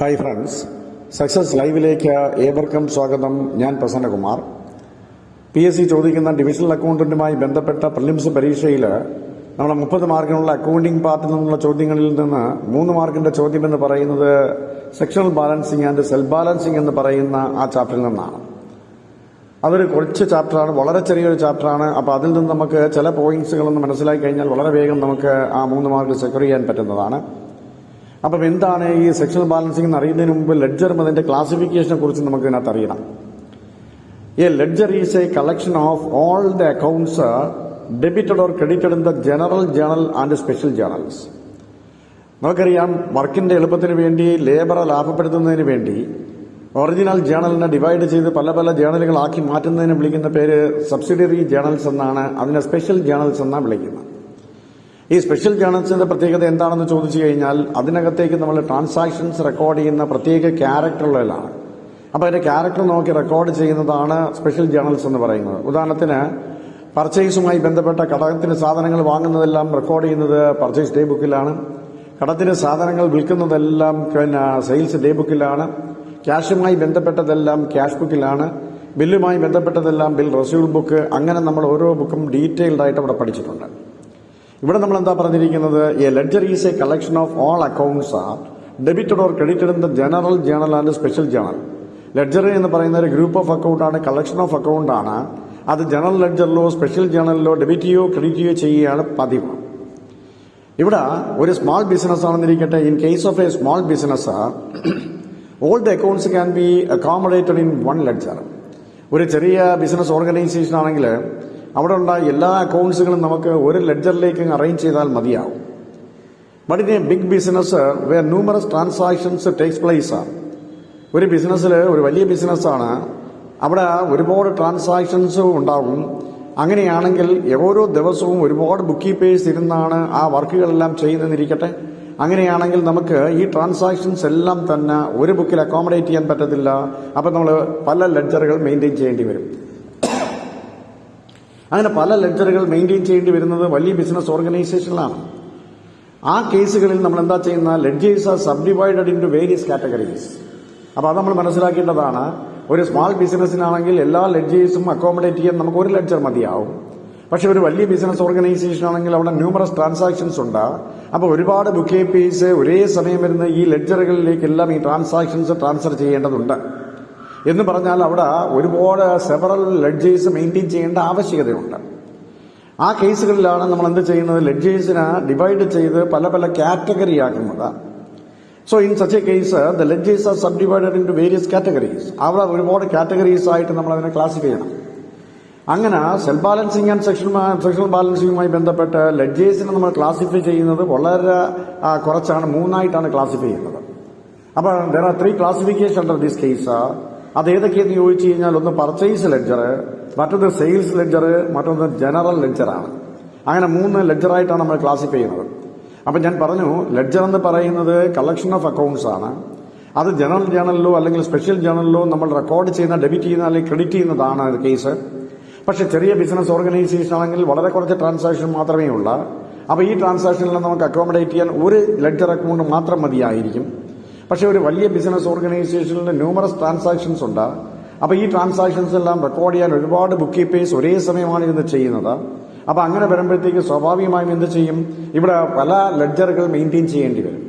Hi friends, success ലൈവിലേക്ക് ഏവർക്കും സ്വാഗതം. ഞാൻ പ്രസന്നകുമാർ. PSC ചോദിക്കുന്ന ഡിവിഷണൽ അക്കൗണ്ടന്റുമായി ബന്ധപ്പെട്ട പ്രിലിംസ് പരീക്ഷയിൽ നമ്മൾ 30 മാർക്കിനുള്ള അക്കൗണ്ടിംഗ് പാർട്ടിൽ നിന്നുള്ള ചോദ്യങ്ങളിൽ നിന്ന് 3 മാർക്കിന്റെ ചോദ്യം എന്ന് പറയുന്നത് sectional balancing and self balancing എന്ന് പറയുന്ന ആ ചാപ്റ്ററിൽ നിന്നാണ്. അതൊരു കുറച്ച് ചാപ്റ്ററാണ്, വളരെ ചെറിയൊരു ചാപ്റ്ററാണ്. അപ്പോൾ അതിൽ നിന്ന് നമുക്ക് ചില പോയിന്റ്സുകളൊന്ന് മനസ്സിലാക്കി കഴിഞ്ഞാൽ വളരെ വേഗം നമുക്ക് ആ 3 മാർക്ക് സെക്യൂർ ചെയ്യാൻ പറ്റുന്നതാണ്. അപ്പം എന്താണ് ഈ സെക്ഷണൽ ബാലൻസിംഗ് എന്ന് അറിയുന്നതിന് മുമ്പ് ലെഡ്ജറും അതിന്റെ ക്ലാസിഫിക്കേഷനെ കുറിച്ച് നമുക്ക് ഇതിനകത്ത് അറിയണം. A ledger is A collection of all the accounts debited or credited in the general journal and special journals. നമുക്കറിയാം, വർക്കിന്റെ എളുപ്പത്തിന് വേണ്ടി, ലേബറെ ലാഭപ്പെടുത്തുന്നതിന് വേണ്ടി ഒറിജിനൽ ജേണലിനെ ഡിവൈഡ് ചെയ്ത് പല പല ജേണലുകളാക്കി മാറ്റുന്നതിന് വിളിക്കുന്ന പേര് സബ്സിഡിയറി ജേണൽസ് എന്നാണ്. അതിനെ സ്പെഷ്യൽ ജേണൽസ് എന്നാണ് വിളിക്കുന്നത്. ഈ സ്പെഷ്യൽ ജേണൽസിന്റെ പ്രത്യേകത എന്താണെന്ന് ചോദിച്ചു കഴിഞ്ഞാൽ അതിനകത്തേക്ക് നമ്മൾ ട്രാൻസാക്ഷൻസ് റെക്കോർഡ് ചെയ്യുന്ന പ്രത്യേക ക്യാരക്ടറുകളിലാണ്. അപ്പോൾ അതിന്റെ ക്യാരക്ടർ നോക്കി റെക്കോർഡ് ചെയ്യുന്നതാണ് സ്പെഷ്യൽ ജേണൽസ് എന്ന് പറയുന്നത്. ഉദാഹരണത്തിന്, പർച്ചേസുമായി ബന്ധപ്പെട്ട കടത്തിന് സാധനങ്ങൾ വാങ്ങുന്നതെല്ലാം റെക്കോർഡ് ചെയ്യുന്നത് പർച്ചേസ് ഡേ ബുക്കിലാണ്. കടത്തിന് സാധനങ്ങൾ വിൽക്കുന്നതെല്ലാം സെയിൽസ് ഡേ ബുക്കിലാണ്. ക്യാഷുമായി ബന്ധപ്പെട്ടതെല്ലാം ക്യാഷ് ബുക്കിലാണ്. ബില്ലുമായി ബന്ധപ്പെട്ടതെല്ലാം ബിൽ റെസീവ്ഡ് ബുക്ക്. അങ്ങനെ നമ്മൾ ഓരോ ബുക്കും ഡീറ്റെയിൽഡ് ആയിട്ട് അവിടെ പഠിച്ചിട്ടുണ്ട്. ഇവിടെ നമ്മൾ എന്താ പറഞ്ഞിരിക്കുന്നത്? A ledger is A collection of all accounts R debited or credited in the general journal and special journal. Ledger എന്ന് പറയുന്ന ഒരു ഗ്രൂപ്പ് ഓഫ് അക്കൗണ്ട് ആണ്, കളക്ഷൻ ഓഫ് അക്കൗണ്ട് ആണ്. അത് ജനറൽ ലെഡ്ജറിലോ സ്പെഷ്യൽ ജേണലിലോ ഡെബിറ്റ് ചെയ്യോ ക്രെഡിറ്റ് ചെയ്യോ ചെയ്യുകയാണ് പതിവ്. ഇവിടെ ഒരു സ്മാൾ ബിസിനസ് ആണെന്നിരിക്കട്ടെ. In case of A small business, all the accounts can be accommodated in one ledger. ഒരു ചെറിയ ബിസിനസ് ഓർഗനൈസേഷൻ ആണെങ്കിൽ അവിടെ ഉള്ള എല്ലാ അക്കൗണ്ട്സുകളും നമുക്ക് ഒരു ലെഡ്ജറിലേക്ക് അറേഞ്ച് ചെയ്താൽ മതിയാവും. But in a big business where numerous transactions takes place ആണ്. ഒരു ബിസിനസ്സിൽ, ഒരു വലിയ ബിസിനസ്സാണ്, അവിടെ ഒരുപാട് ട്രാൻസാക്ഷൻസ് ഉണ്ടാകും. അങ്ങനെയാണെങ്കിൽ ഓരോ ദിവസവും ഒരുപാട് ബുക്ക് കീപ്പേഴ്സ് ഇരുന്നാണ് ആ വർക്കുകളെല്ലാം ചെയ്യുന്നതെന്നിരിക്കട്ടെ. അങ്ങനെയാണെങ്കിൽ നമുക്ക് ഈ ട്രാൻസാക്ഷൻസ് എല്ലാം തന്നെ ഒരു ബുക്കിൽ അക്കോമഡേറ്റ് ചെയ്യാൻ പറ്റത്തില്ല. അപ്പം നമ്മൾ പല ലെഡ്ജറുകൾ മെയിൻറ്റെയിൻ ചെയ്യേണ്ടി വരും. അങ്ങനെ പല ലെഡ്ജറുകൾ മെയിൻറ്റെയിൻ ചെയ്യേണ്ടി വരുന്നത് വലിയ ബിസിനസ് ഓർഗനൈസേഷനിലാണ്. ആ കേസുകളിൽ നമ്മൾ എന്താ ചെയ്യുന്ന, ledgers are subdivided into various categories. അപ്പോൾ അത് നമ്മൾ മനസ്സിലാക്കേണ്ടതാണ്. ഒരു സ്മാൾ ബിസിനസ്സിനാണെങ്കിൽ എല്ലാ ലെഡ്ജേഴ്സും അക്കോമഡേറ്റ് ചെയ്യാൻ നമുക്ക് ഒരു ലെഡ്ജർ മതിയാവും. പക്ഷെ ഒരു വലിയ ബിസിനസ് ഓർഗനൈസേഷൻ ആണെങ്കിൽ അവിടെ ന്യൂമറസ് ട്രാൻസാക്ഷൻസ് ഉണ്ട്. അപ്പോൾ ഒരുപാട് ബുക്ക് കീപ്പേഴ്സ് ഒരേ സമയം വരുന്ന ഈ ലെഡ്ജറുകളിലേക്കെല്ലാം ഈ ട്രാൻസാക്ഷൻസ് ട്രാൻസ്ഫർ ചെയ്യേണ്ടതുണ്ട്. എന്ന് പറഞ്ഞാൽ അവിടെ ഒരുപാട് സെവറൽ ലെഡ്ജേഴ്സ് മെയിൻറ്റെയിൻ ചെയ്യേണ്ട ആവശ്യകതയുണ്ട്. ആ കേസുകളിലാണ് നമ്മൾ എന്ത് ചെയ്യുന്നത്, ലെഡ്ജേഴ്സിനെ ഡിവൈഡ് ചെയ്ത് പല പല കാറ്റഗറി ആക്കുന്നത്. So in such a case the ledgers are subdivided into various categories. അവിടെ ഒരുപാട് കാറ്റഗറീസ് ആയിട്ട് നമ്മൾ അതിനെ ക്ലാസിഫൈ ചെയ്യണം. അങ്ങനെ സെൽഫ് ബാലൻസിംഗ് ആൻഡ് സെക്ഷണൽ ബാലൻസിംഗുമായി ബന്ധപ്പെട്ട് ലെഡ്ജേഴ്സിനെ നമ്മൾ ക്ലാസിഫൈ ചെയ്യുന്നത് വളരെ കുറച്ചാണ്, 3ആയിട്ടാണ് ക്ലാസിഫൈ ചെയ്യുന്നത്. അപ്പോൾ there are 3 classification under this case. അത് ഏതൊക്കെയെന്ന് ചോദിച്ചു കഴിഞ്ഞാൽ, ഒന്ന് പർച്ചേസ് ലെഡ്ജർ, മറ്റൊന്ന് സെയിൽസ് ലെഡ്ജർ, മറ്റൊന്ന് ജനറൽ ലെഡ്ജറാണ്. അങ്ങനെ 3 ലെഡ്ജറായിട്ടാണ് നമ്മൾ ക്ലാസിഫൈ ചെയ്യുന്നത്. അപ്പം ഞാൻ പറഞ്ഞു, ലെഡ്ജർ എന്ന് പറയുന്നത് കളക്ഷൻ ഓഫ് അക്കൗണ്ട്സ് ആണ്. അത് ജനറൽ ജേണലിലോ അല്ലെങ്കിൽ സ്പെഷ്യൽ ജേണലിലോ നമ്മൾ റെക്കോർഡ് ചെയ്യുന്ന, ഡെബിറ്റ് ചെയ്യുന്ന അല്ലെങ്കിൽ ക്രെഡിറ്റ് ചെയ്യുന്നതാണ് കേസ്. പക്ഷെ ചെറിയ ബിസിനസ് ഓർഗനൈസേഷൻ ആണെങ്കിൽ വളരെ കുറച്ച് ട്രാൻസാക്ഷൻ മാത്രമേ ഉള്ളൂ. അപ്പോൾ ഈ ട്രാൻസാക്ഷനിൽ നമുക്ക് അക്കോമഡേറ്റ് ചെയ്യാൻ ഒരു ലെഡ്ജർ അക്കൗണ്ട് മാത്രം മതിയായിരിക്കും. പക്ഷെ ഒരു വലിയ ബിസിനസ് ഓർഗനൈസേഷനിൽ ന്യൂമറസ് ട്രാൻസാക്ഷൻസ് ഉണ്ട്. അപ്പോൾ ഈ ട്രാൻസാക്ഷൻസ് എല്ലാം റെക്കോർഡ് ചെയ്യാൻ ഒരുപാട് ബുക്ക് കീപ്പേഴ്സ് ഒരേ സമയമാണ് ഇത് ചെയ്യുന്നത്. അപ്പോൾ അങ്ങനെ വരുമ്പോഴത്തേക്ക് സ്വാഭാവികമായും എന്ത് ചെയ്യും, ഇവിടെ പല ലെഡ്ജറുകൾ മെയിൻറ്റെയിൻ ചെയ്യേണ്ടി വരും.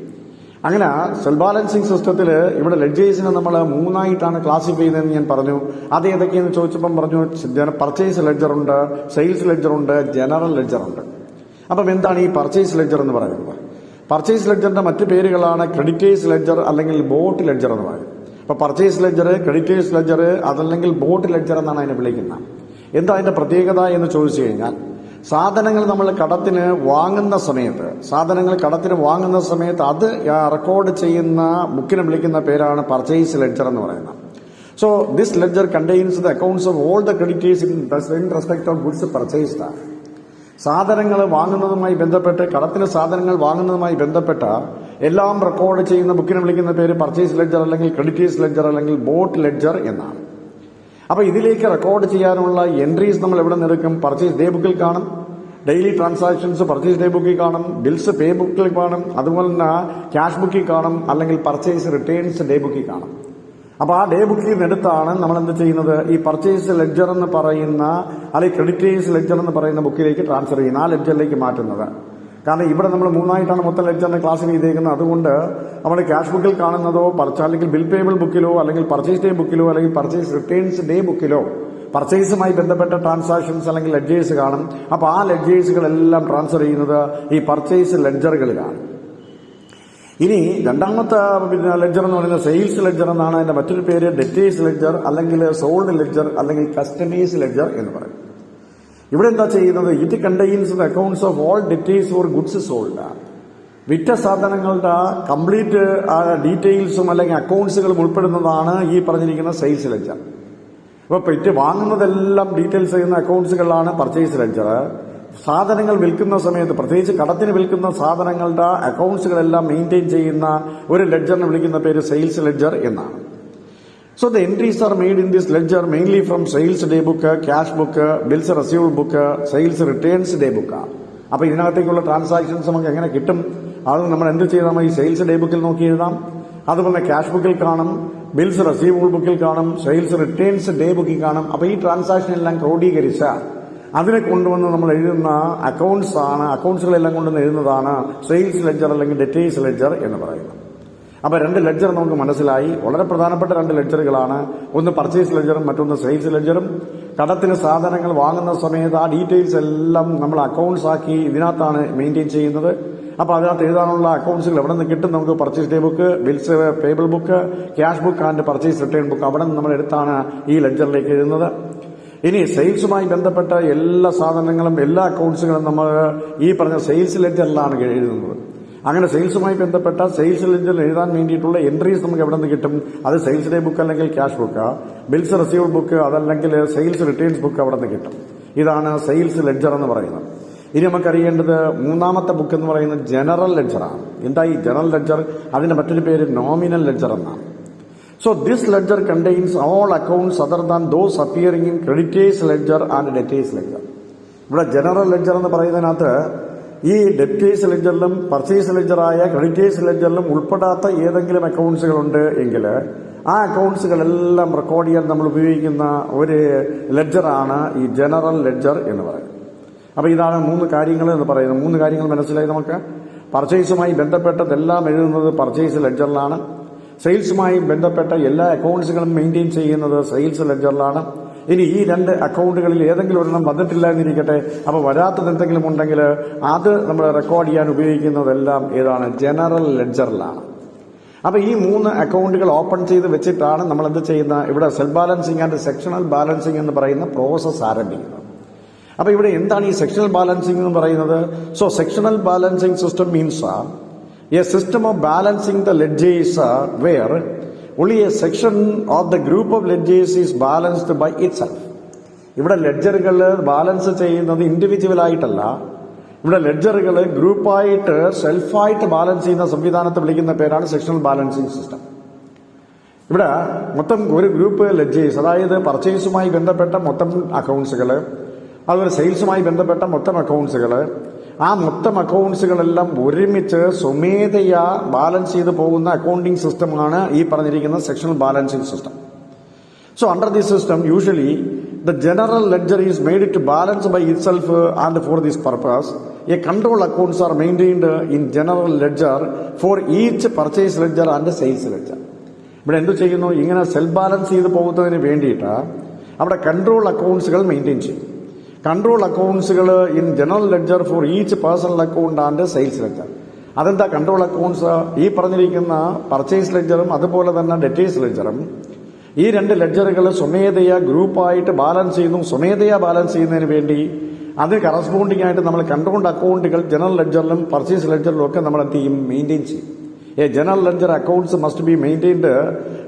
അങ്ങനെ സെൽഫ് ബാലൻസിംഗ് സിസ്റ്റത്തിൽ ഇവിടെ ലെഡ്ജേഴ്സിനെ നമ്മൾ 3ആയിട്ടാണ് ക്ലാസിഫൈ ചെയ്യുന്നതെന്ന് ഞാൻ പറഞ്ഞു. അത് ഏതൊക്കെയെന്ന് ചോദിച്ചപ്പം പറഞ്ഞു, പർച്ചേസ് ലെഡ്ജറുണ്ട്, സെയിൽസ് ലെഡ്ജറുണ്ട്, ജനറൽ ലെഡ്ജറുണ്ട്. അപ്പം എന്താണ് ഈ പർച്ചേസ് ലെഡ്ജർ എന്ന് പറയുന്നത്? പർച്ചേസ് ലെഡ്ജറിന്റെ മറ്റു പേരുകളാണ് ക്രെഡിറ്റേഴ്സ് ലെഡ്ജർ അല്ലെങ്കിൽ ബോട്ട് ലെഡ്ജർ എന്ന് പറയും. അപ്പോൾ പർച്ചേസ് ലെഡ്ജർ, ക്രെഡിറ്റേഴ്സ് ലെഡ്ജർ, അതല്ലെങ്കിൽ ബോട്ട് ലെഡ്ജർ എന്നാണ് അതിനെ വിളിക്കുന്നത്. എന്താ അതിന്റെ പ്രത്യേകത എന്ന് ചോദിച്ചു കഴിഞ്ഞാൽ, സാധനങ്ങൾ നമ്മൾ കടത്തിന് വാങ്ങുന്ന സമയത്ത് അത് റെക്കോർഡ് ചെയ്യുന്ന ബുക്കിനെ വിളിക്കുന്ന പേരാണ് പർച്ചേസ് ലെഡ്ജർ എന്ന് പറയുന്നത്. So this ledger contains the accounts of all the creditors in respect of goods purchased. സാധനങ്ങൾ വാങ്ങുന്നതുമായി ബന്ധപ്പെട്ട്, കടത്തിന് സാധനങ്ങൾ വാങ്ങുന്നതുമായി ബന്ധപ്പെട്ട എല്ലാം റെക്കോർഡ് ചെയ്യുന്ന ബുക്കിനെ വിളിക്കുന്ന പേര് പർച്ചേസ് ലെഡ്ജർ അല്ലെങ്കിൽ ക്രെഡിറ്റേഴ്സ് ലെഡ്ജർ അല്ലെങ്കിൽ ബോട്ട് ലെഡ്ജർ എന്നാണ്. അപ്പോൾ ഇതിലേക്ക് റെക്കോർഡ് ചെയ്യാനുള്ള എൻട്രീസ് നമ്മൾ എവിടെ നിന്നെടുക്കും? പർച്ചേസ് ഡേ ബുക്കിൽ കാണും, ഡെയിലി ട്രാൻസാക്ഷൻസ് പർച്ചേസ് ഡേ ബുക്കിൽ കാണും, ബിൽസ് പേ ബുക്കിൽ കാണും, അതുപോലെ തന്നെ ക്യാഷ് ബുക്കിൽ കാണും, അല്ലെങ്കിൽ പർച്ചേസ് റിട്ടേൺസ് ഡേ ബുക്കിൽ കാണും. അപ്പോൾ ആ ഡേ ബുക്കിൽ നിന്ന് എടുത്താണ് നമ്മൾ എന്ത് ചെയ്യുന്നത്, ഈ പർച്ചേസ് ലെഡ്ജർ എന്ന് പറയുന്ന അല്ലെങ്കിൽ ക്രെഡിറ്റേഴ്സ് ലെഡ്ജർ എന്ന് പറയുന്ന ബുക്കിലേക്ക് ട്രാൻസ്ഫർ ചെയ്യുന്നത്, ആ ലെഡ്ജറിലേക്ക് മാറ്റുന്നത്. കാരണം ഇവിടെ നമ്മൾ മൂന്നായിട്ടാണ് മൊത്തം ലെഡ്ജറിനെ ക്ലാസ് ചെയ്തേക്കുന്നത്. അതുകൊണ്ട് നമ്മൾ ക്യാഷ് ബുക്കിൽ കാണുന്നതോ അല്ലെങ്കിൽ ബിൽ പേബിൾ ബുക്കിലോ അല്ലെങ്കിൽ പർച്ചേസ് ഡേ ബുക്കിലോ അല്ലെങ്കിൽ പർച്ചേസ് റിട്ടേൺസ് ഡേ ബുക്കിലോ പർച്ചേസുമായി ബന്ധപ്പെട്ട ട്രാൻസാക്ഷൻസ് അല്ലെങ്കിൽ ലെഡ്ജേഴ്സ് കാണും. അപ്പോൾ ആ ലെഡ്ജേഴ്സുകളെല്ലാം ട്രാൻസ്ഫർ ചെയ്യുന്നത് ഈ പർച്ചേസ് ലെഡ്ജറുകളിലാണ്. ഇനി രണ്ടാമത്തെ ലെഡ്ജർ എന്ന് പറയുന്നത് സെയിൽസ് ലെഡ്ജർ എന്നാണ്. അതിന്റെ മറ്റൊരു പേര് ഡെറ്റേഴ്സ് ലെഡ്ജർ അല്ലെങ്കിൽ സോൾഡ് ലെഡ്ജർ അല്ലെങ്കിൽ കസ്റ്റമേഴ്സ് ലെഡ്ജർ എന്ന് പറയും. ഇവിടെ എന്താ ചെയ്യുന്നത്, it contains the accounts of all debtors four goods sold. വിറ്റ സാധനങ്ങളുടെ കംപ്ലീറ്റ് ഡീറ്റെയിൽസും അല്ലെങ്കിൽ അക്കൗണ്ട്സുകളും ഉൾപ്പെടുന്നതാണ് ഈ പറഞ്ഞിരിക്കുന്ന സെയിൽസ് ലെഡ്ജർ. അപ്പോൾ പെറ്റ് വാങ്ങുന്നതെല്ലാം ഡീറ്റെയിൽസ് ചെയ്യുന്ന അക്കൗണ്ട്സുകളാണ് പർച്ചേസ് ലെഡ്ജർ. സാധനങ്ങൾ വിൽക്കുന്ന സമയത്ത് പ്രത്യേകിച്ച് കടത്തിന് വിൽക്കുന്ന സാധനങ്ങളുടെ അക്കൗണ്ട്സുകളെല്ലാം മെയിൻറ്റെയിൻ ചെയ്യുന്ന ഒരു ലെഡ്ജറിനെ വിളിക്കുന്ന പേര് സെയിൽസ് ലെഡ്ജർ എന്നാണ്. So the entries are made in this ledger mainly from sales day book, cash book, bills received book, sales returns day book. അപ്പോൾ ഇതിനകത്തേക്കുള്ള ട്രാൻസാക്ഷൻസ് നമുക്ക് എങ്ങനെ കിട്ടും, അത് നമ്മൾ എന്ത് ചെയ്താൽ ഈ സെയിൽസ് ഡേ ബുക്കിൽ നോക്കി എഴുതാം. അതുപോലെ ക്യാഷ് ബുക്കിൽ കാണും, ബിൽസ് റെസീവബിൾ ബുക്കിൽ കാണും, സെയിൽസ് റിട്ടേൺസ് ഡേ ബുക്കിൽ കാണും. അപ്പോൾ ഈ ട്രാൻസാക്ഷൻ എല്ലാം ക്രോഡീകരിച്ച അതിനെ കൊണ്ടുവന്ന് നമ്മൾ എഴുതുന്ന അക്കൗണ്ട്സുകളെല്ലാം കൊണ്ടുവന്ന് എഴുതുന്നതാണ് സെയിൽസ് ലെഡ്ജർ അല്ലെങ്കിൽ ഡെറ്റേഴ്സ് ലെഡ്ജർ എന്ന് പറയുന്നത്. അപ്പോൾ രണ്ട് ലെഡ്ജർ നമുക്ക് മനസ്സിലായി. വളരെ പ്രധാനപ്പെട്ട രണ്ട് ലെഡ്ജറുകളാണ്. ഒന്ന് പർച്ചേസ് ലെഡ്ജറും മറ്റൊന്ന് സെയിൽസ് ലെഡ്ജറും. കടത്തിന് സാധനങ്ങൾ വാങ്ങുന്ന സമയത്ത് ആ ഡീറ്റെയിൽസ് എല്ലാം നമ്മൾ അക്കൗണ്ട്സ് ആക്കി ഇതിനകത്താണ് മെയിൻറ്റെയിൻ ചെയ്യുന്നത്. അപ്പോൾ അതിനകത്ത് എഴുതാനുള്ള അക്കൗണ്ട്സുകൾ എവിടെ നിന്ന് കിട്ടും, നമുക്ക് purchase day book, bills payable book, cash book and purchase return book അവിടെ നിന്ന് നമ്മൾ എടുത്താണ് ഈ ലെഡ്ജറിലേക്ക് എഴുതുന്നത്. ഇനി സെയിൽസുമായി ബന്ധപ്പെട്ട എല്ലാ സാധനങ്ങളും എല്ലാ അക്കൗണ്ട്സുകളും നമ്മൾ ഈ പറഞ്ഞ സെയിൽസ് ലെഡ്ജറിലാണ് എഴുതുന്നത്. അങ്ങനെ സെയിൽസുമായി ബന്ധപ്പെട്ട സെയിൽസ് ലെഡ്ജറിൽ എഴുതാൻ വേണ്ടിയിട്ടുള്ള എൻട്രീസ് നമുക്ക് എവിടെ നിന്ന് കിട്ടും, അത് സെയിൽസ് ഡേ ബുക്ക് അല്ലെങ്കിൽ cash book, bills received book അതല്ലെങ്കിൽ സെയിൽസ് റിട്ടേൺസ് ബുക്ക് അവിടെ നിന്ന് കിട്ടും. ഇതാണ് സെയിൽസ് ലെഡ്ജർ എന്ന് പറയുന്നത്. ഇനി നമുക്കറിയേണ്ടത് മൂന്നാമത്തെ ബുക്ക് എന്ന് പറയുന്നത് ജനറൽ ലെഡ്ജറാണ്. എന്താ ഈ ജനറൽ ലെഡ്ജർ? അതിന്റെ മറ്റൊരു പേര് നോമിനൽ ലെഡ്ജർ എന്നാണ്. So this ledger contains all accounts other than those appearing in creditors ledger and debtors ledger. ഇവിടെ ജനറൽ ലെഡ്ജർ എന്ന് പറയുന്നതിനകത്ത് ഈ ഡെപ്റ്റേഴ്സ് ലെഡ്ജറിലും പർച്ചേസ് ലെഡ്ജറായ ക്രെഡിറ്റേഴ്സ് ലെഡ്ജറിലും ഉൾപ്പെടാത്ത ഏതെങ്കിലും അക്കൗണ്ട്സുകളുണ്ട് എങ്കിൽ ആ അക്കൗണ്ട്സുകളെല്ലാം റെക്കോർഡ് ചെയ്യാൻ നമ്മൾ ഉപയോഗിക്കുന്ന ഒരു ലെഡ്ജറാണ് ഈ ജനറൽ ലെഡ്ജർ എന്ന് പറയുന്നത്. അപ്പോൾ ഇതാണ് മൂന്ന് കാര്യങ്ങൾ എന്ന് പറയുന്നത്. മൂന്ന് കാര്യങ്ങൾ മനസ്സിലായി നമുക്ക്. പർച്ചേസുമായി ബന്ധപ്പെട്ടതെല്ലാം എഴുതുന്നത് പർച്ചേസ് ലെഡ്ജറിലാണ്. സെയിൽസുമായി ബന്ധപ്പെട്ട എല്ലാ അക്കൗണ്ട്സുകളും മെയിൻറ്റെയിൻ ചെയ്യുന്നത് സെയിൽസ് ലെഡ്ജറിലാണ്. ഇനി ഈ രണ്ട് അക്കൗണ്ടുകളിൽ ഏതെങ്കിലും ഒരെണ്ണം വന്നിട്ടില്ല എന്നിരിക്കട്ടെ, അപ്പോൾ വരാത്തത് എന്തെങ്കിലും ഉണ്ടെങ്കിൽ അത് നമ്മൾ റെക്കോർഡ് ചെയ്യാൻ ഉപയോഗിക്കുന്നതെല്ലാം ഏതാണ്, ജനറൽ ലെഡ്ജറിലാണ്. അപ്പോൾ ഈ മൂന്ന് അക്കൗണ്ടുകൾ ഓപ്പൺ ചെയ്ത് വെച്ചിട്ടാണ് നമ്മൾ എന്ത് ചെയ്യുന്ന ഇവിടെ self balancing and sectional balancing എന്ന് പറയുന്ന പ്രോസസ് ആരംഭിക്കുന്നത്. അപ്പോൾ ഇവിടെ എന്താണ് ഈ സെക്ഷണൽ ബാലൻസിങ് എന്ന് പറയുന്നത്? So sectional balancing system means a system of balancing the ledgers where only a section of the group of ledgers is balanced by itself. ഇവിടെ ലെഡ്ജറുകൾ ബാലൻസ് ചെയ്യുന്നത് ഇൻഡിവിജ്വൽ ആയിട്ടല്ല. ഇവിടെ ലെഡ്ജറുകൾ ഗ്രൂപ്പായിട്ട് സെൽഫായിട്ട് ബാലൻസ് ചെയ്യുന്ന സംവിധാനത്തെ വിളിക്കുന്ന പേരാണ് സെക്ഷണൽ ബാലൻസിങ് സിസ്റ്റം. ഇവിടെ മൊത്തം ഒരു ഗ്രൂപ്പ് ലെഡ്ജേഴ്സ്, അതായത് പർച്ചേസുമായി ബന്ധപ്പെട്ട മൊത്തം അക്കൗണ്ട്സുകൾ, അതുപോലെ സെയിൽസുമായി ബന്ധപ്പെട്ട മൊത്തം അക്കൗണ്ട്സുകൾ, ആ മൊത്തം അക്കൗണ്ട്സുകളെല്ലാം ഒരുമിച്ച് സ്വമേധയാ ബാലൻസ് ചെയ്ത് പോകുന്ന അക്കൗണ്ടിംഗ് സിസ്റ്റമാണ് ഈ പറഞ്ഞിരിക്കുന്ന sectional balancing system. So under this system usually the general ledger is made to balance by itself and for this purpose a control accounts are maintained in general ledger for each purchase ledger and sales ledger. ഇവിടെ എന്ത് ചെയ്യുന്നു, ഇങ്ങനെ self balance ചെയ്ത് പോകുന്നതിന് വേണ്ടിയിട്ട് അവിടെ control അക്കൗണ്ട്സുകൾ maintain ചെയ്യും. കൺട്രോൾ അക്കൗണ്ട്സുകൾ in general ledger for each personal account and sales ledger. അതെന്താ കൺട്രോൾ അക്കൗണ്ട്സ്? ഈ പറഞ്ഞിരിക്കുന്ന പർച്ചേസ് ലെഡ്ജറും അതുപോലെ തന്നെ ഡെറ്റേഴ്സ് ലെഡ്ജറും ഈ രണ്ട് ലെഡ്ജറുകൾ സ്വമേധയാ ഗ്രൂപ്പായിട്ട് ബാലൻസ് ചെയ്യുന്നു. സ്വമേധയാ ബാലൻസ് ചെയ്യുന്നതിന് വേണ്ടി അതിന് കറസ്പോണ്ടിങ് ആയിട്ട് നമ്മൾ കൺട്രോൾഡ് അക്കൗണ്ടുകൾ ജനറൽ ലെഡ്ജറിലും പർച്ചേസ് ലെഡ്ജറിലും ഒക്കെ നമ്മൾ എന്ത് ചെയ്യും, മെയിൻറ്റെയിൻ ചെയ്യും. A general ledger accounts must be maintained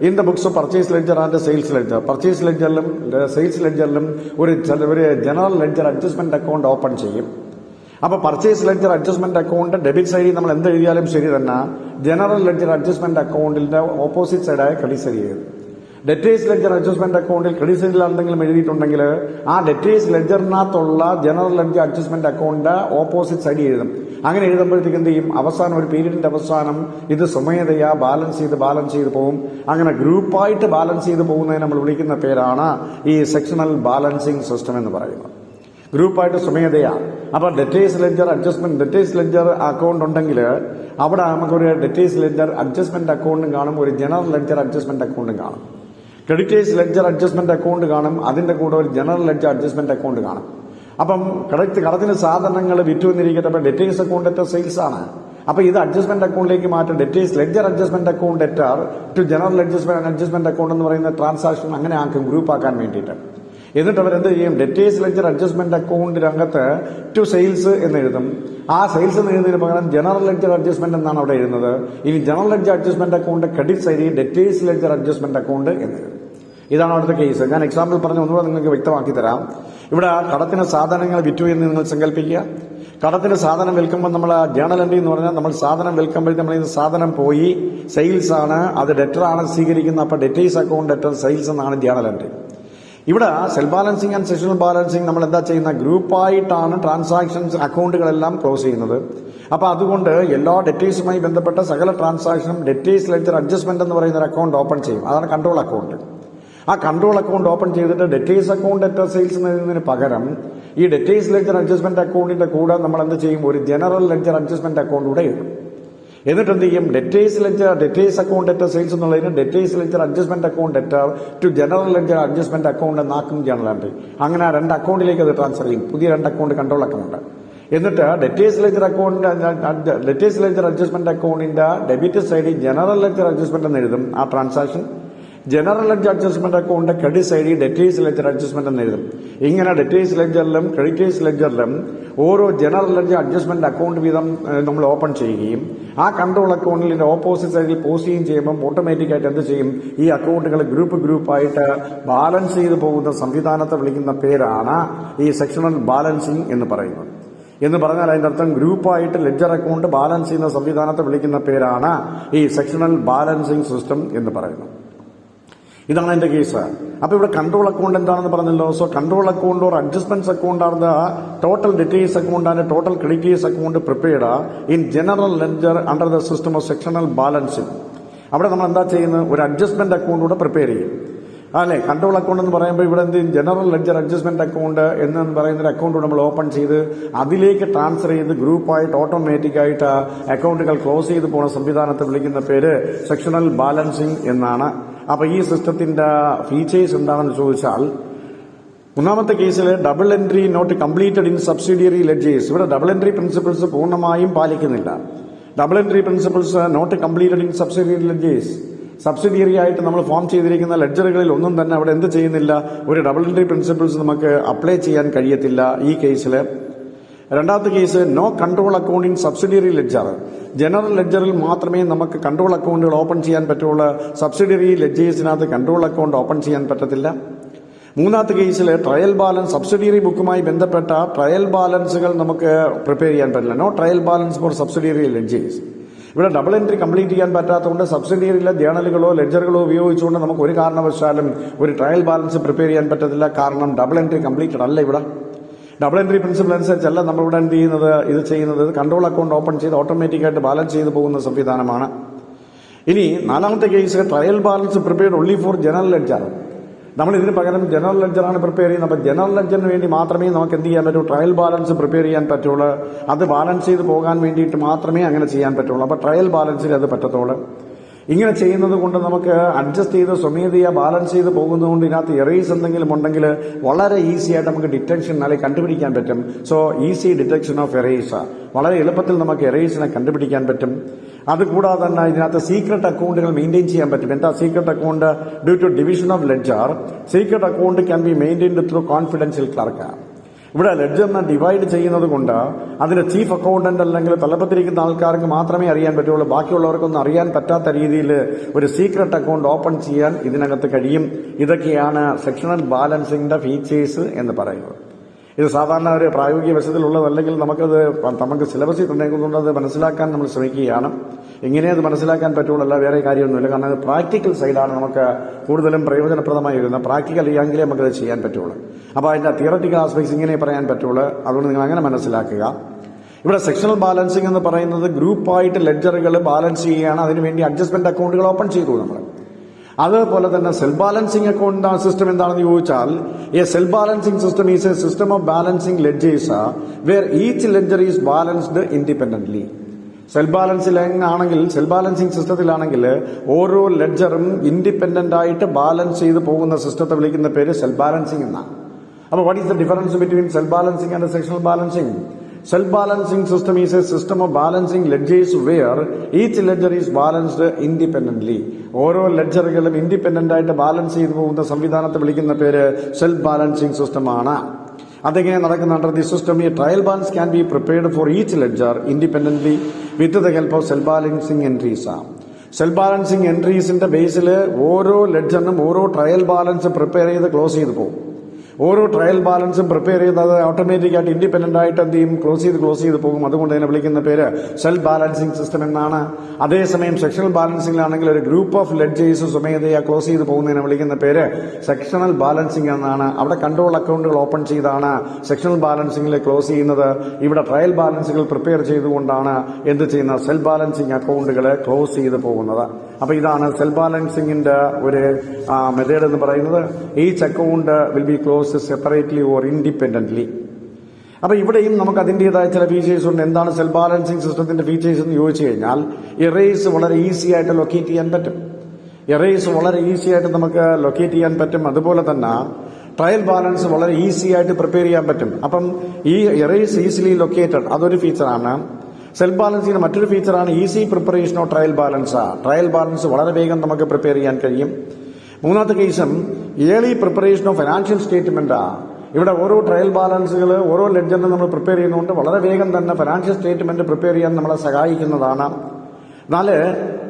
in the books of purchase ledger and sales ledger. Purchase ledgerലും സെയിൽസ് ലെഡ്ജറിലും ഒരു general ledger adjustment account open ചെയ്യും. അപ്പോൾ purchase ledger adjustment account debit സൈഡിൽ നമ്മൾ എന്ത് എഴുതിയാലും ശരി തന്നെ ജനറൽ ലെഡ്ജർ അഡ്ജസ്റ്റ്മെന്റ് അക്കൗണ്ടിന്റെ ഓപ്പോസിറ്റ് സൈഡായ ക്രെഡിറ്റ് സൈഡ് ചെയ്യും. ഡെറ്റേഴ്സ് ലെഡ്ജർ അഡ്ജസ്റ്റ്മെന്റ് അക്കൗണ്ടിൽ ക്രെഡിറ്റ് സൈഡിൽ എന്തെങ്കിലും എഴുതിയിട്ടുണ്ടെങ്കിൽ ആ ഡെറ്റേഴ്സ് ലെഡ്ജറിനകത്തുള്ള general ledger adjustment account opposite സൈഡിൽ എഴുതും. അങ്ങനെ എഴുതുമ്പോഴത്തേക്ക് എന്ത് ചെയ്യും, അവസാനം ഒരു പീരീഡിന്റെ അവസാനം ഇത് സ്വമേധയാ ബാലൻസ് ചെയ്ത് പോകും. അങ്ങനെ ഗ്രൂപ്പായിട്ട് ബാലൻസ് ചെയ്ത് പോകുന്നതിന് നമ്മൾ വിളിക്കുന്ന പേരാണ് ഈ സെക്ഷണൽ ബാലൻസിങ് സിസ്റ്റം എന്ന് പറയുന്നത്. ഗ്രൂപ്പായിട്ട് സ്വമേധയാ. അപ്പൊ ഡെറ്റേഴ്സ് ലെഡ്ജർ അക്കൗണ്ട് ഉണ്ടെങ്കിൽ അവിടെ നമുക്കൊരു ഡെറ്റേഴ്സ് ലെഡ്ജർ അഡ്ജസ്റ്റ്മെന്റ് അക്കൗണ്ടും കാണും, ഒരു ജനറൽ ലെഡ്ജർ അഡ്ജസ്റ്റ്മെന്റ് അക്കൗണ്ടും കാണും. ക്രെഡിറ്റേഴ്സ് ലെഡ്ജർ അഡ്ജസ്റ്റ്മെന്റ് അക്കൗണ്ട് കാണും, അതിന്റെ കൂടെ ഒരു ജനറൽ ലെഡ്ജർ അഡ്ജസ്റ്റ്മെന്റ് അക്കൗണ്ട് കാണും. അപ്പം കടത്തിന് സാധനങ്ങൾ വിറ്റു എന്നിരിക്കട്ടെ, അപ്പൊ ഡെറ്റേഴ്സ് അക്കൗണ്ട് സെയിൽസ് ആണ്. അപ്പൊ ഇത് അഡ്ജസ്റ്റ്മെന്റ് അക്കൗണ്ടിലേക്ക് മാറ്റും. Debtors ledger adjustment account debtor to general adjustment account എന്ന് പറയുന്ന ട്രാൻസാക്ഷൻ അങ്ങനെ ആക്കും, ഗ്രൂപ്പ് ആക്കാൻ വേണ്ടിയിട്ട്. എന്നിട്ട് അവരെന്ത് ചെയ്യും, ഡെറ്റേഴ്സ് ലെഡ്ജർ അഡ്ജസ്റ്റ്മെന്റ് അക്കൗണ്ടിനകത്ത് ടു സെയിൽസ് എന്ന് എഴുതും. ആ സെയിൽസ് എന്ന് എഴുതുന്നതിന് പകരം ജനറൽ ലെഡ്ജർ അഡ്ജസ്റ്റ്മെന്റ് എന്നാണ് അവിടെ എഴുതുന്നത്. ഇനി general ledger adjustment account credit സൈഡിൽ ഡെറ്റേഴ്സ് ലെഡ്ജർ അഡ്ജസ്റ്റ്മെന്റ് അക്കൗണ്ട് എന്ന് എഴുതും. ഇതാണ് അവിടുത്തെ കേസ്. ഞാൻ എക്സാമ്പിൾ പറഞ്ഞ് ഒന്നുകൂടെ നിങ്ങൾക്ക് വ്യക്തമാക്കി തരാം. ഇവിടെ കടത്തിന് സാധനങ്ങൾ വിറ്റു എന്ന് നിങ്ങൾ സങ്കല്പിക്കുക. കടത്തിന് സാധനം വിൽക്കുമ്പോൾ നമ്മൾ ജേണൽ എൻട്രി എന്ന് പറഞ്ഞാൽ നമ്മൾ സാധനം വിൽക്കുമ്പോഴത്തേക്ക് നമ്മൾ സാധനം പോയി സെയിൽസ് ആണ്, അത് ഡെറ്റർ ആണ് സ്വീകരിക്കുന്നത്. അപ്പൊ ഡെറ്റേഴ്സ് അക്കൗണ്ട് ഡെറ്റർ സെയിൽസ് എന്നാണ് ജേണൽ എൻട്രി. ഇവിടെ self balancing and sectional balancing നമ്മൾ എന്താ ചെയ്യുന്ന, ഗ്രൂപ്പായിട്ടാണ് ട്രാൻസാക്ഷൻസ് അക്കൗണ്ടുകളെല്ലാം ക്ലോസ് ചെയ്യുന്നത്. അപ്പൊ അതുകൊണ്ട് എല്ലാ ഡെറ്റേഴ്സുമായി ബന്ധപ്പെട്ട സകല ട്രാൻസാക്ഷനും ഡെറ്റേഴ്സ് ലെഡ്ജർ അഡ്ജസ്റ്റ്മെന്റ് എന്ന് പറയുന്ന ഒരു അക്കൗണ്ട് ഓപ്പൺ ചെയ്യും. അതാണ് കൺട്രോൾ അക്കൗണ്ട്. ആ കൺട്രോൾ അക്കൗണ്ട് ഓപ്പൺ ചെയ്തിട്ട് ഡെറ്റേഴ്സ് അക്കൗണ്ട് ഡെറ്റർ സെയിൽസ് എന്നതിന് പകരം ഈ ഡെറ്റേഴ്സ് ലെഡ്ജർ അഡ്ജസ്റ്റ്മെന്റ് അക്കൗണ്ടിന്റെ കൂടെ നമ്മൾ എന്ത് ചെയ്യും, ഒരു ജനറൽ ലെഡ്ജർ അഡ്ജസ്റ്റ്മെന്റ് അക്കൗണ്ട് കൂടെ ഇടും. എന്നിട്ട് എന്ത് ചെയ്യും, ഡെറ്റേഴ്സ് അക്കൗണ്ട് ഡെറ്റർ സെയിൽസ് എന്നുള്ളതിന് debtors ledger adjustment account debtor to general ledger adjustment account എന്നാക്കും ജനറൽ എൻട്രി. അങ്ങനെ രണ്ട് അക്കൗണ്ടിലേക്ക് അത് ട്രാൻസ്ഫർ ചെയ്യും, പുതിയ രണ്ട് അക്കൗണ്ട് കൺട്രോൾ അക്കൗണ്ട്. എന്നിട്ട് ഡെറ്റേഴ്സ് ലെഡ്ജർ അഡ്ജസ്റ്റ്മെന്റ് അക്കൗണ്ടിന്റെ ഡെബിറ്റ് സൈഡിൽ ജനറൽ ലെഡ്ജർ അഡ്ജസ്റ്റ്മെന്റ് എന്ന് എഴുതും ആ transaction. General ledger adjustment account credit സൈഡിൽ ഡെറ്റേഴ്സ് ലെഡ്ജർ അഡ്ജസ്റ്റ്മെന്റ് എന്ന് എഴുതും. ഇങ്ങനെ ഡെറ്റേഴ്സ് ലെഡ്ജറിലും ക്രെഡിറ്റേഴ്സ് ലെഡ്ജറിലും ഓരോ ജനറൽ ലെഡ്ജർ അഡ്ജസ്റ്റ്മെന്റ് അക്കൗണ്ട് വീതം നമ്മൾ ഓപ്പൺ ചെയ്യുകയും ആ കൺട്രോൾ അക്കൗണ്ടിൽ ഓപ്പോസിറ്റ് സൈഡിൽ പോസ്റ്റ് ചെയ്യുകയും ചെയ്യുമ്പോൾ ഓട്ടോമാറ്റിക്കായിട്ട് എന്ത് ചെയ്യും, ഈ അക്കൗണ്ടുകൾ ഗ്രൂപ്പായിട്ട് ബാലൻസ് ചെയ്ത് പോകുന്ന സംവിധാനത്തെ വിളിക്കുന്ന പേരാണ് ഈ സെക്ഷണൽ ബാലൻസിങ് എന്ന് പറയുന്നത്. എന്ന് പറഞ്ഞാൽ അതിന്റെ അർത്ഥം ഗ്രൂപ്പായിട്ട് ലെഡ്ജർ അക്കൗണ്ട് ബാലൻസ് ചെയ്യുന്ന സംവിധാനത്തെ വിളിക്കുന്ന പേരാണ് ഈ സെക്ഷണൽ ബാലൻസിങ് സിസ്റ്റം എന്ന് പറയുന്നത്. ഇതാണ് എന്റെ കേസ്. അപ്പൊ ഇവിടെ കൺട്രോൾ അക്കൗണ്ട് എന്താണെന്ന് പറഞ്ഞല്ലോ. So control account or adjustments account are the total debtors account and total creditors account prepared in general ledger under the system of sectional balancing. അവിടെ നമ്മൾ എന്താ ചെയ്യുന്നത്, ഒരു അഡ്ജസ്റ്റ്മെന്റ് അക്കൗണ്ട് കൂടെ പ്രിപ്പയർ ചെയ്യും. അല്ലെ, കൺട്രോൾ അക്കൗണ്ട് എന്ന് പറയുമ്പോൾ ഇവിടെ എന്ത് ജനറൽ ലെഡ്ജർ അഡ്ജസ്റ്റ്മെന്റ് അക്കൗണ്ട് എന്ന് പറയുന്ന ഒരു അക്കൗണ്ട് നമ്മൾ ഓപ്പൺ ചെയ്ത് അതിലേക്ക് ട്രാൻസ്ഫർ ചെയ്ത് ഗ്രൂപ്പായിട്ട് ഓട്ടോമാറ്റിക്കായിട്ട് അക്കൗണ്ടുകൾ ക്ലോസ് ചെയ്ത് പോകുന്ന സംവിധാനത്തെ വിളിക്കുന്ന പേര് സെക്ഷണൽ ബാലൻസിംഗ് എന്നാണ്. അപ്പൊ ഈ സിസ്റ്റത്തിന്റെ ഫീച്ചേഴ്സ് എന്താണെന്ന് ചോദിച്ചാൽ, ഒന്നാമത്തെ കേസിൽ double entry not completed in subsidiary ledgers. ഇവിടെ ഡബിൾ എൻട്രി പ്രിൻസിപ്പിൾസ് പൂർണ്ണമായും പാലിക്കുന്നില്ല. Double entry principles not completed in subsidiary ledgers. Subsidiary ആയിട്ട് നമ്മൾ ഫോം ചെയ്തിരിക്കുന്ന ലെഡ്ജറുകളിൽ ഒന്നും തന്നെ അവിടെ എന്ത് ചെയ്യുന്നില്ല, ഒരു ഡബിൾ എൻട്രി പ്രിൻസിപ്പിൾസ് നമുക്ക് അപ്ലൈ ചെയ്യാൻ കഴിയത്തില്ല ഈ കേസിൽ. രണ്ടാമത്തെ case, no control account in subsidiary ledger. General ലെഡ്ജറിൽ മാത്രമേ നമുക്ക് കൺട്രോൾ അക്കൗണ്ടുകൾ ഓപ്പൺ ചെയ്യാൻ പറ്റുള്ളൂ. സബ്സിഡിയറി ലെഡ്ജേഴ്സിനകത്ത് കൺട്രോൾ അക്കൗണ്ട് ഓപ്പൺ ചെയ്യാൻ പറ്റത്തില്ല. മൂന്നാമത്തെ കേസിൽ ട്രയൽ ബാലൻസ്, സബ്സിഡിയറി ബുക്കുമായി ബന്ധപ്പെട്ട ട്രയൽ ബാലൻസുകൾ നമുക്ക് പ്രിപ്പയർ ചെയ്യാൻ പറ്റില്ല. No trial balance for subsidiary ledgers. ഇവിടെ ഡബിൾ എൻട്രി കംപ്ലീറ്റ് ചെയ്യാൻ പറ്റാത്തതുകൊണ്ട് സബ്സിഡിയറിയിലെ ജേണലുകളോ ലെഡ്ജറുകളോ ഉപയോഗിച്ചുകൊണ്ട് നമുക്ക് ഒരു കാരണവശാലും ഒരു ട്രയൽ ബാലൻസ് പ്രിപ്പയർ ചെയ്യാൻ പറ്റത്തില്ല. കാരണം ഡബിൾ എൻട്രി കംപ്ലീറ്റഡ് അല്ല. ഇവിടെ ഡബിൾ എൻട്രി പ്രിൻസിപ്പിൾ അനുസരിച്ചല്ല നമ്മളിവിടെ എന്ത് ചെയ്യുന്നത്, ഇത് ചെയ്യുന്നത് കൺട്രോൾ അക്കൗണ്ട് ഓപ്പൺ ചെയ്ത് ഓട്ടോമാറ്റിക്കായിട്ട് ബാലൻസ് ചെയ്ത് പോകുന്ന സംവിധാനമാണ്. ഇനി നാലാമത്തെ case, trial balance prepared only four general ledger. നമ്മൾ ഇതിന് പകരം ജനറൽ ലെഡ്ജറാണ് പ്രിപ്പയർ ചെയ്യുന്നത്. അപ്പോൾ ജനറൽ ലെഡ്ജറിന് വേണ്ടി മാത്രമേ നമുക്ക് എന്ത് ചെയ്യാൻ പറ്റൂ, ട്രയൽ ബാലൻസ് പ്രിപ്പയർ ചെയ്യാൻ പറ്റുള്ളൂ. അത് ബാലൻസ് ചെയ്ത് പോകാൻ വേണ്ടിയിട്ട് മാത്രമേ അങ്ങനെ ചെയ്യാൻ പറ്റുള്ളൂ. അപ്പോൾ ട്രയൽ ബാലൻസിൽ അത് പറ്റത്തുള്ളൂ. ഇങ്ങനെ ചെയ്യുന്നത് കൊണ്ട് നമുക്ക് അഡ്ജസ്റ്റ് ചെയ്ത് സ്വമേധയാ ബാലൻസ് ചെയ്ത് പോകുന്നതുകൊണ്ട് ഇതിനകത്ത് എറേസ് എന്തെങ്കിലും ഉണ്ടെങ്കിൽ വളരെ ഈസി ആയിട്ട് നമുക്ക് ഡിറ്റക്ഷൻ അല്ലെങ്കിൽ കണ്ടുപിടിക്കാൻ പറ്റും. So easy detection of errors, വളരെ എളുപ്പത്തിൽ നമുക്ക് എറേസിനെ കണ്ടുപിടിക്കാൻ പറ്റും. അതുകൂടാതെ തന്നെ ഇതിനകത്ത് സീക്രട്ട് അക്കൗണ്ടുകൾ മെയിൻറ്റെയിൻ ചെയ്യാൻ പറ്റും. എന്താ secret account? Due to division of ledger, secret account can be maintained through confidential clerk. ഇവിടെ ലെഡ്ജറിനെ ഡിവൈഡ് ചെയ്യുന്നത് കൊണ്ട് അതിന്റെ ചീഫ് അക്കൗണ്ടന്റ് അല്ലെങ്കിൽ തലപ്പത്തിരിക്കുന്ന ആൾക്കാർക്ക് മാത്രമേ അറിയാൻ പറ്റുള്ളൂ. ബാക്കിയുള്ളവർക്കൊന്നും അറിയാൻ പറ്റാത്ത രീതിയിൽ ഒരു സീക്രട്ട് അക്കൗണ്ട് ഓപ്പൺ ചെയ്യാൻ ഇതിനകത്ത് കഴിയും. ഇതൊക്കെയാണ് സെക്ഷണൽ ബാലൻസിംഗിന്റെ ഫീച്ചേഴ്സ് എന്ന് പറയുന്നത്. ഇത് സാധാരണ ഒരു പ്രായോഗിക വശത്തിലുള്ളതല്ലെങ്കിൽ നമുക്ക് സിലബസിൽ തന്നേക്കുന്നുണ്ട്. അത് മനസ്സിലാക്കാൻ നമ്മൾ ശ്രമിക്കുകയാണ്. എങ്ങനെ അത് മനസ്സിലാക്കാൻ പറ്റുള്ളൂ, വേറെ കാര്യമൊന്നുമില്ല. കാരണം അത് പ്രാക്ടിക്കൽ സൈഡാണ് നമുക്ക് കൂടുതലും പ്രയോജനപ്രദമായി വരുന്നത്. പ്രാക്ടിക്കൽ ചെയ്യാമെങ്കിലേ നമുക്കത് ചെയ്യാൻ പറ്റുള്ളൂ. അപ്പോൾ അതിന്റെ തിയററ്റിക്കൽ ആസ്പെക്ട്സ് ഇങ്ങനെ പറയാൻ പറ്റുള്ളൂ. അതുകൊണ്ട് നിങ്ങൾ അങ്ങനെ മനസ്സിലാക്കുക. ഇവിടെ സെക്ഷണൽ ബാലൻസിംഗ് എന്ന് പറയുന്നത് ഗ്രൂപ്പായിട്ട് ലെഡ്ജറുകൾ ബാലൻസ് ചെയ്യുകയാണ്. അതിനുവേണ്ടി അഡ്ജസ്റ്റ്മെന്റ് അക്കൗണ്ടുകൾ ഓപ്പൺ ചെയ്തു നമ്മൾ. അതുപോലെ തന്നെ സെൽഫ് ബാലൻസിംഗ് അക്കൗണ്ട് സിസ്റ്റം എന്താണെന്ന് ചോദിച്ചാൽ, a self balancing system is a system of balancing ledgers where each ledger is balanced independently. Self balancing സിസ്റ്റത്തിലാണെങ്കിൽ ഓരോ ലെഡ്ജറും ഇൻഡിപെൻഡന്റ് ആയിട്ട് ബാലൻസ് ചെയ്ത് പോകുന്ന സിസ്റ്റത്തെ വിളിക്കുന്ന പേര് സെൽഫ് ബാലൻസിംഗ് എന്നാണ്. അപ്പോൾ what is the difference between self balancing and sectional balancing? Self-balancing system is a system of balancing ledgers where each ledger is balanced independently. ഓരോ ലെഡ്ജറുകളും ഇൻഡിപെൻഡന്റ് ആയിട്ട് ബാലൻസ് ചെയ്തു പോകുന്ന സംവിധാനത്തെ വിളിക്കുന്ന പേര് സെൽഫ് ബാലൻസിംഗ് സിസ്റ്റമാണ്. അതെങ്ങനെ നടക്കുന്ന അണ്ടർ ദി സിസ്റ്റം ഈ trial balance can be prepared for each ledger independently with the help of self balancing entries. Self balancing എൻട്രീസിന്റെ ബേസിൽ ഓരോ ലെഡ്ജറിനും ഓരോ ട്രയൽ ബാലൻസ് പ്രിപ്പയർ ചെയ്ത് ക്ലോസ് ചെയ്ത് പോകും. ഓരോ ട്രയൽ ബാലൻസും പ്രിപ്പയർ ചെയ്ത് അത് ഓട്ടോമാറ്റിക്കായിട്ട് ഇൻഡിപെൻഡന്റ് ആയിട്ട് എന്ത് ചെയ്യും, ക്ലോസ് ചെയ്ത് പോകും. അതുകൊണ്ട് തന്നെ വിളിക്കുന്ന പേര് സെൽഫ് ബാലൻസിംഗ് സിസ്റ്റം എന്നാണ്. അതേസമയം സെക്ഷണൽ ബാലൻസിംഗിലാണെങ്കിൽ ഒരു ഗ്രൂപ്പ് ഓഫ് ലെഡ്ജേഴ്സ് സ്വമേധയാ ക്ലോസ് ചെയ്ത് പോകുന്നതിനെ വിളിക്കുന്ന പേര് സെക്ഷണൽ ബാലൻസിംഗ് എന്നാണ്. അവിടെ കൺട്രോൾ അക്കൗണ്ടുകൾ ഓപ്പൺ ചെയ്താണ് സെക്ഷണൽ ബാലൻസിംഗിൽ ക്ലോസ് ചെയ്യുന്നത്. ഇവിടെ ട്രയൽ ബാലൻസുകൾ പ്രിപ്പയർ ചെയ്തുകൊണ്ടാണ് എന്ത് ചെയ്യുന്നത്, സെൽഫ് ബാലൻസിംഗ് അക്കൗണ്ടുകൾ ക്ലോസ് ചെയ്ത് പോകുന്നത്. അപ്പൊ ഇതാണ് സെൽഫ് ബാലൻസിംഗിന്റെ ഒരു മെത്തേഡ് എന്ന് പറയുന്നത്. Each account will be close separately or independently. അപ്പൊ ഇവിടെയും നമുക്ക് അതിന്റേതായ ചില ഫീച്ചേഴ്സ് ഉണ്ട്. എന്താണ് സെൽഫ് ബാലൻസിംഗ് സിസ്റ്റത്തിന്റെ ഫീച്ചേഴ്സ് എന്ന് ചോദിച്ചു കഴിഞ്ഞാൽ, എറേസ് വളരെ ഈസി ആയിട്ട് ലൊക്കേറ്റ് ചെയ്യാൻ പറ്റും. നമുക്ക് ലൊക്കേറ്റ് ചെയ്യാൻ പറ്റും. അതുപോലെ തന്നെ ട്രയൽ ബാലൻസ് വളരെ ഈസി ആയിട്ട് പ്രിപ്പയർ ചെയ്യാൻ പറ്റും. അപ്പം ഈ എറേസ് ഈസിലി ലൊക്കേറ്റഡ്, അതൊരു ഫീച്ചറാണ്. സെൽഫ് ബാലൻസിന്റെ മറ്റൊരു ഫീച്ചറാണ് easy preparation of trial balance. Trial balance വളരെ വേഗം നമുക്ക് പ്രിപ്പയർ ചെയ്യാൻ കഴിയും. മൂന്നാമത്തെ കേസും early preparation of financial statement. ഇവിടെ ഓരോ ട്രയൽ ബാലൻസുകൾ ഓരോ ലെഡ്ജറിനും നമ്മൾ പ്രിപ്പയർ ചെയ്യുന്നതുകൊണ്ട് വളരെ വേഗം തന്നെ ഫിനാൻഷ്യൽ സ്റ്റേറ്റ്മെന്റ് പ്രിപ്പയർ ചെയ്യാൻ നമ്മളെ സഹായിക്കുന്നതാണ്. എന്നാല്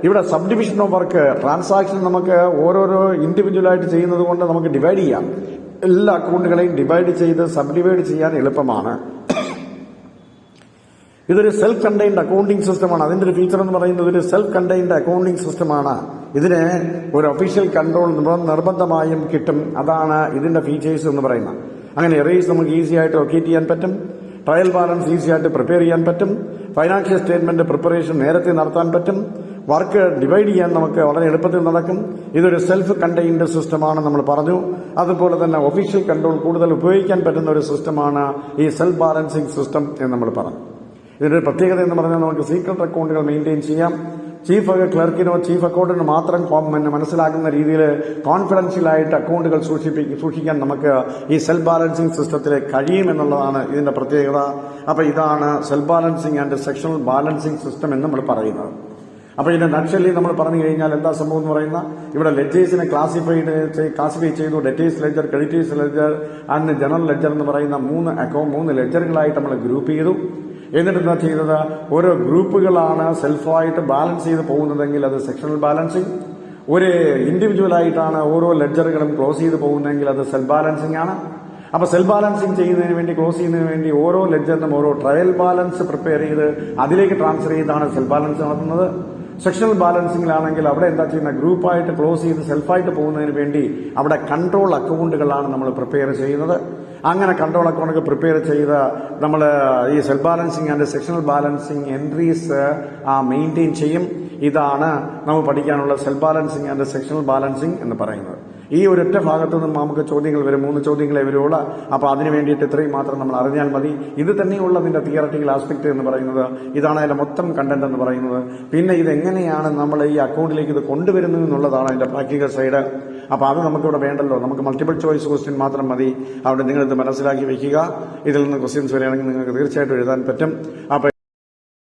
ഇവിടെ sub division of work, transaction നമുക്ക് ഓരോരോ ഇൻഡിവിജ്വൽ ആയിട്ട് ചെയ്യുന്നത് കൊണ്ട് നമുക്ക് ഡിവൈഡ് ചെയ്യാം. എല്ലാ അക്കൗണ്ടുകളെയും ഡിവൈഡ് ചെയ്ത് സബ് ഡിവൈഡ് ചെയ്യാൻ എളുപ്പമാണ്. ഇതൊരു സെൽഫ് കണ്ടെയ്ൻഡ് അക്കൗണ്ടിംഗ് സിസ്റ്റമാണ്. അതിന്റെ ഒരു ഫീച്ചർ എന്ന് പറയുന്നത് ഒരു സെൽഫ് കണ്ടെയ്ൻഡ് അക്കൗണ്ടിംഗ് സിസ്റ്റമാണ്. ഇതിന് ഒരു ഒഫീഷ്യൽ കൺട്രോൾ നിർബന്ധമായും കിട്ടും. അതാണ് ഇതിന്റെ ഫീച്ചേഴ്സ് എന്ന് പറയുന്നത്. അങ്ങനെ എറേസ് നമുക്ക് ഈസി ആയിട്ട് ലൊക്കേറ്റ് ചെയ്യാൻ പറ്റും. ട്രയൽ ബാലൻസ് ഈസി ആയിട്ട് പ്രിപ്പയർ ചെയ്യാൻ പറ്റും. ഫൈനാൻഷ്യൽ സ്റ്റേറ്റ്മെന്റ് പ്രിപ്പറേഷൻ നേരത്തെ നടത്താൻ പറ്റും. വർക്ക് ഡിവൈഡ് ചെയ്യാൻ നമുക്ക് വളരെ എളുപ്പത്തിൽ നടക്കും. ഇതൊരു സെൽഫ് കണ്ടെയ്ൻഡ് സിസ്റ്റമാണ് നമ്മൾ പറഞ്ഞു. അതുപോലെ തന്നെ ഒഫീഷ്യൽ കൺട്രോൾ കൂടുതൽ ഉപയോഗിക്കാൻ പറ്റുന്ന ഒരു സിസ്റ്റമാണ് ഈ സെൽഫ് ബാലൻസിംഗ് സിസ്റ്റം എന്ന് നമ്മൾ പറഞ്ഞു. ഇതിന്റെ പ്രത്യേകത എന്ന് പറഞ്ഞാൽ നമുക്ക് സീക്രട്ട് അക്കൗണ്ടുകൾ മെയിൻറ്റെയിൻ ചെയ്യാം. ചീഫ് ക്ലർക്കിനോ ചീഫ് അക്കൗണ്ടന്റിനോ മാത്രം മനസ്സിലാക്കുന്ന രീതിയിൽ കോൺഫിഡൻഷ്യലായിട്ട് അക്കൗണ്ടുകൾ സൂക്ഷിക്കാൻ നമുക്ക് ഈ സെൽഫ് ബാലൻസിംഗ് സിസ്റ്റത്തിൽ കഴിയുമെന്നുള്ളതാണ് ഇതിന്റെ പ്രത്യേകത. അപ്പൊ ഇതാണ് self balancing and sectional balancing system എന്ന് നമ്മൾ പറയുന്നത്. അപ്പൊ ഇതിന്റെ നക്ഷലി നമ്മൾ പറഞ്ഞു കഴിഞ്ഞാൽ എന്താ സംഭവം എന്ന് പറയുന്ന, ഇവിടെ ലെഡ്ജേഴ്സിനെ ക്ലാസിഫൈ ചെയ്തു. Debtors ledger, creditors ledger and general ledger എന്ന് പറയുന്ന മൂന്ന് ലെഡ്ജറുകളായിട്ട് നമ്മൾ ഗ്രൂപ്പ് ചെയ്തു. എന്നിട്ട് എന്താ ചെയ്തത്, ഓരോ ഗ്രൂപ്പുകളാണ് സെൽഫായിട്ട് ബാലൻസ് ചെയ്ത് പോകുന്നതെങ്കിൽ അത് സെക്ഷണൽ ബാലൻസിങ്. ഒരു ഇൻഡിവിജ്വലായിട്ടാണ് ഓരോ ലെഡ്ജറുകളും ക്ലോസ് ചെയ്ത് പോകുന്നതെങ്കിൽ അത് സെൽഫ് ബാലൻസിംഗ് ആണ്. അപ്പൊ സെൽഫ് ബാലൻസിംഗ് ചെയ്യുന്നതിന് വേണ്ടി, ക്ലോസ് ചെയ്യുന്നതിന് വേണ്ടി ഓരോ ലെഡ്ജറിനും ഓരോ ട്രയൽ ബാലൻസ് പ്രിപ്പയർ ചെയ്ത് അതിലേക്ക് ട്രാൻസ്ഫർ ചെയ്താണ് സെൽഫ് ബാലൻസ് നടത്തുന്നത്. സെക്ഷണൽ ബാലൻസിംഗിലാണെങ്കിൽ അവിടെ എന്താ ചെയ്യുന്ന, ഗ്രൂപ്പായിട്ട് ക്ലോസ് ചെയ്ത് സെൽഫായിട്ട് പോകുന്നതിന് വേണ്ടി അവിടെ കൺട്രോൾ അക്കൗണ്ടുകളാണ് നമ്മൾ പ്രിപ്പയർ ചെയ്യുന്നത്. അങ്ങനെ കൺട്രോൾ അക്കൗണ്ട് പ്രിപ്പയർ ചെയ്ത് നമ്മൾ ഈ self balancing and sectional balancing entries maintain ചെയ്യും. ഇതാണ് നമ്മൾ പഠിക്കാനുള്ള self balancing and sectional balancing എന്ന് പറയുന്നത്. ഈ ഒരൊറ്റ ഭാഗത്തു നിന്നും നമുക്ക് ചോദ്യങ്ങൾ വരും, 3 ചോദ്യങ്ങളെ വരുള്ളൂ. അപ്പൊ അതിനു വേണ്ടിയിട്ട് ഇത്രയും മാത്രം നമ്മൾ അറിഞ്ഞാൽ മതി. ഇത് തന്നെയുള്ള അതിന്റെ തിയററ്റിക്കൽ ആസ്പെക്ട് എന്ന് പറയുന്നത്. ഇതാണ് അതിന്റെ മൊത്തം കണ്ടന്റ് എന്ന് പറയുന്നത്. പിന്നെ ഇതെങ്ങനെയാണ് നമ്മൾ ഈ അക്കൗണ്ടിലേക്ക് ഇത് കൊണ്ടുവരുന്നത് എന്നുള്ളതാണ് അതിന്റെ പ്രാക്ടിക്കൽ സൈഡ്. അപ്പൊ അത് നമുക്കിവിടെ വേണ്ടല്ലോ, നമുക്ക് മൾട്ടിപ്പിൾ ചോയ്സ് ക്വസ്റ്റ്യൻ മാത്രം മതി. അവിടെ നിങ്ങൾ ഇത് മനസ്സിലാക്കി വെക്കുക. ഇതിൽ നിന്ന് ക്വസ്റ്റ്യൻസ് വരികയാണെങ്കിൽ നിങ്ങൾക്ക് തീർച്ചയായിട്ടും എഴുതാൻ പറ്റും. അപ്പൊ